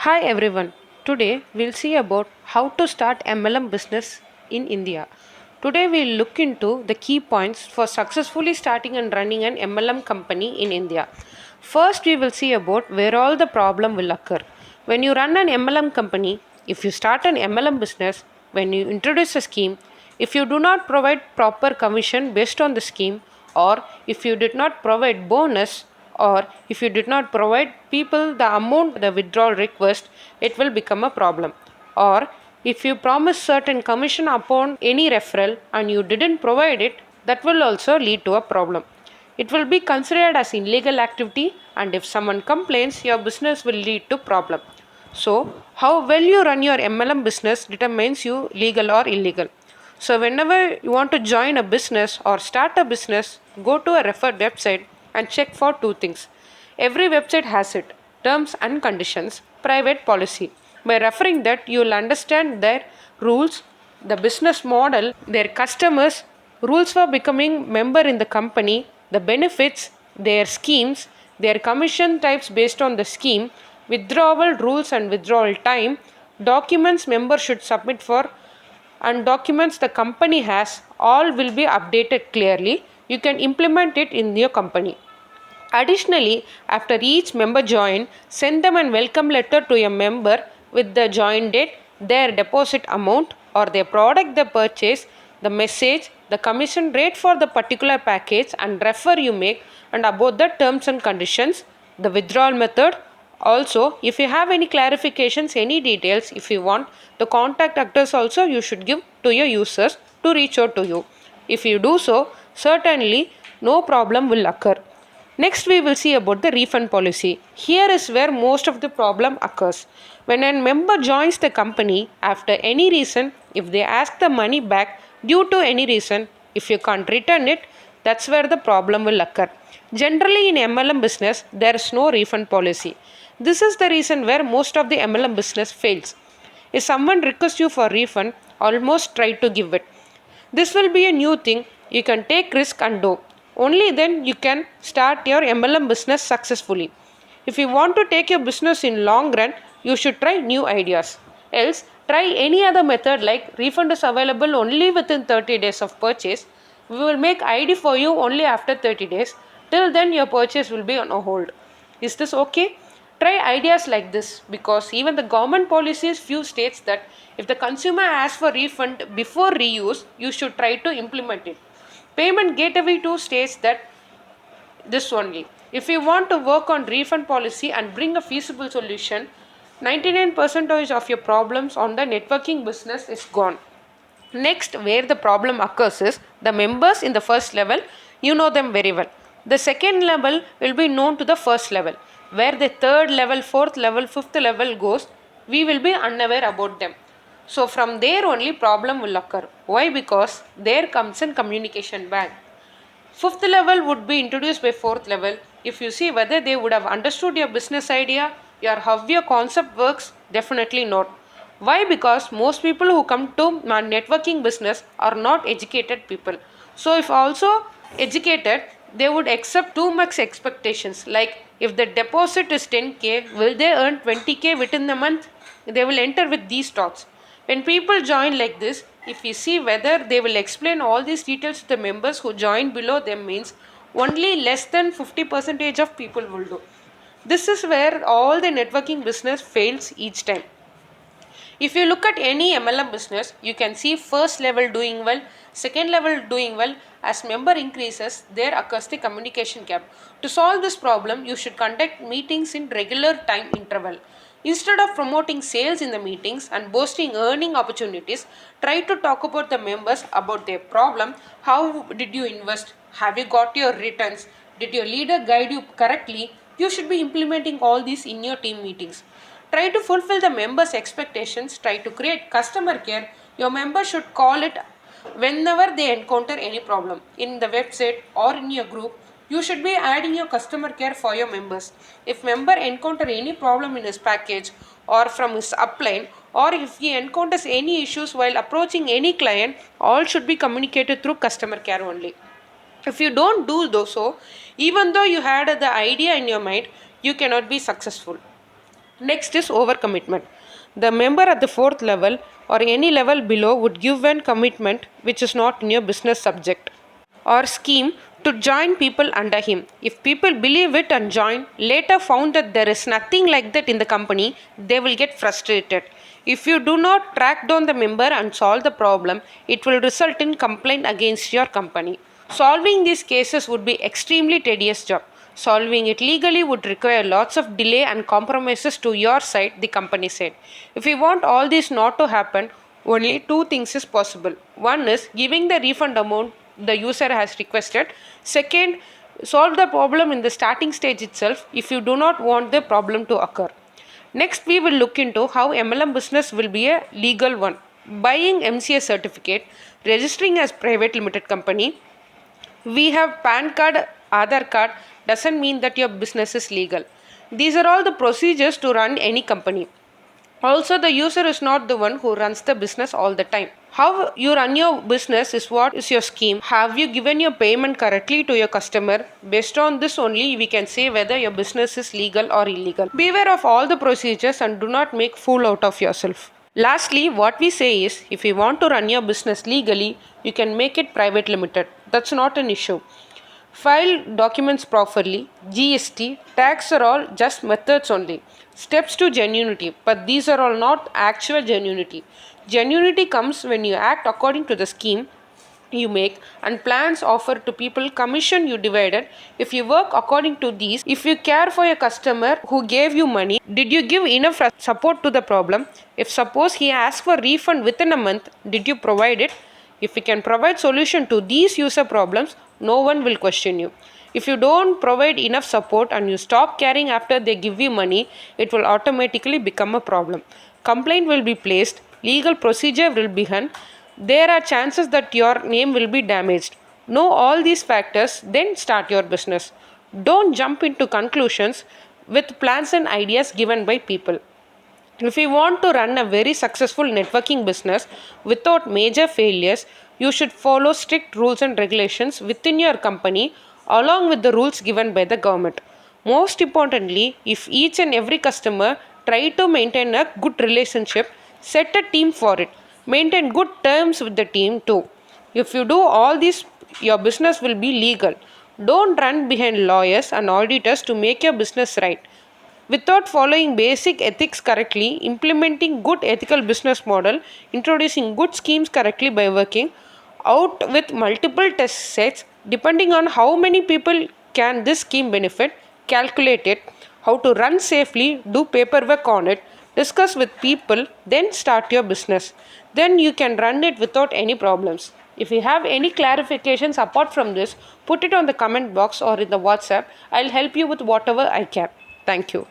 Hi everyone. Today we'll see about how to start MLM business in India. Today we'll look into the key points for successfully starting and running an MLM company in India. First we will see about where all the problem will occur. When you run an MLM company, if you start an MLM business, when you introduce a scheme, if you do not provide proper commission based on the scheme, or if you did not provide bonus, or if you did not provide people the amount the withdrawal request, it will become a problem. Or if you promise certain commission upon any referral and you didn't provide it, that will also lead to a problem. It will be considered as illegal activity, and if someone complains, your business will lead to problem. So how well you run your MLM business determines you legal or illegal. So whenever you want to join a business or start a business, go to a referred website and check for two things. Every website has it: terms and conditions, private policy. By referring that, you will understand their rules, the business model, their customers, rules for becoming member in the company, the benefits, their schemes, their commission types based on the scheme, withdrawal rules and withdrawal time, documents member should submit for, and documents the company has, all will be updated clearly. You can implement it in your company. Additionally, after each member join, send them a welcome letter to a member with the join date, their deposit amount or their product they purchase, the message, the commission rate for the particular package and refer you make, and about the terms and conditions, the withdrawal method. Also, if you have any clarifications, any details, if you want, the contact actors also you should give to your users to reach out to you. If you do so, certainly no problem will occur. Next, we will see about the refund policy. Here is where most of the problem occurs. When a member joins the company, after any reason, if they ask the money back due to any reason, if you can't return it, that's where the problem will occur. Generally, in MLM business, there is no refund policy. This is the reason where most of the MLM business fails. If someone requests you for refund, almost try to give it. This will be a new thing. You can take risk and do. Only then you can start your MLM business successfully. If you want to take your business in long run, you should try new ideas. Else, try any other method like refund is available only within 30 days of purchase. We will make ID for you only after 30 days. Till then, your purchase will be on a hold. Is this okay? Try ideas like this, because even the government policies few states that if the consumer asks for refund before reuse, you should try to implement it. Payment gateway 2 states that this only. If you want to work on refund policy and bring a feasible solution, 99% of your problems on the networking business is gone. Next, where the problem occurs is the members in the first level, you know them very well. The second level will be known to the first level. Where the third level, fourth level, fifth level goes, we will be unaware about them. So from there only problem will occur. Why? Because there comes in communication bag. Fifth level would be introduced by fourth level. If you see whether they would have understood your business idea, your how your concept works, definitely not. Why? Because most people who come to my networking business are not educated people. So if also educated, they would accept too much expectations. Like if the deposit is 10k, will they earn 20k within the month? They will enter with these thoughts. When people join like this, if we see whether they will explain all these details to the members who join below them, means only less than 50% of people will do. This is where all the networking business fails each time. If you look at any MLM business, you can see first level doing well, second level doing well. As member increases, there occurs the communication gap. To solve this problem, you should conduct meetings in regular time interval. Instead of promoting sales in the meetings and boasting earning opportunities, try to talk about the members about their problem. How did you invest? Have you got your returns? Did your leader guide you correctly? You should be implementing all these in your team meetings. Try to fulfill the members' expectations. Try to create customer care. Your members should call it whenever they encounter any problem. In the website or in your group, you should be adding your customer care for your members. If member encounter any problem in his package or from his upline, or if he encounters any issues while approaching any client, all should be communicated through customer care only. If you don't do so, even though you had the idea in your mind, you cannot be successful. Next is overcommitment. The member at the fourth level or any level below would give an commitment which is not in your business subject or scheme to join people under him. If people believe it and join, later found that there is nothing like that in the company, they will get frustrated. If you do not track down the member and solve the problem, it will result in complaint against your company. Solving these cases would be extremely tedious job. Solving it legally would require lots of delay and compromises to your side, the company said. If we want all this not to happen, only two things is possible. One is giving the refund amount the user has requested. Second, solve the problem in the starting stage itself if you do not want the problem to occur. Next, we will look into how MLM business will be a legal one. Buying MCA certificate, registering as private limited company. We have PAN card, Aadhaar card doesn't mean that your business is legal. These are all the procedures to run any company. Also, the user is not the one who runs the business all the time. How you run your business is what is your scheme. Have you given your payment correctly to your customer? Based on this only, we can say whether your business is legal or illegal. Beware of all the procedures and do not make fool out of yourself. Lastly, what we say is if you want to run your business legally, you can make it private limited. That's not an issue. File documents properly, GST, tax are all just methods only. Steps to genuinity, but these are all not actual genuinity. Genuinity comes when you act according to the scheme you make and plans offered to people, commission you divided. If you work according to these, if you care for your customer who gave you money, did you give enough support to the problem? If suppose he asked for refund within a month, did you provide it? If we can provide solution to these user problems, no one will question you. If you don't provide enough support and you stop caring after they give you money, it will automatically become a problem. Complaint will be placed, legal procedure will begin. There are chances that your name will be damaged. Know all these factors, then start your business. Don't jump into conclusions with plans and ideas given by people. If you want to run a very successful networking business without major failures, you should follow strict rules and regulations within your company along with the rules given by the government. Most importantly, if each and every customer try to maintain a good relationship, set a team for it. Maintain good terms with the team too. If you do all this, your business will be legal. Don't run behind lawyers and auditors to make your business right. Without following basic ethics correctly, implementing good ethical business model, introducing good schemes correctly by working out with multiple test sets, depending on how many people can this scheme benefit, calculate it, how to run safely, do paperwork on it, discuss with people, then start your business. Then you can run it without any problems. If you have any clarifications apart from this, put it on the comment box or in the WhatsApp. I'll help you with whatever I can. Thank you.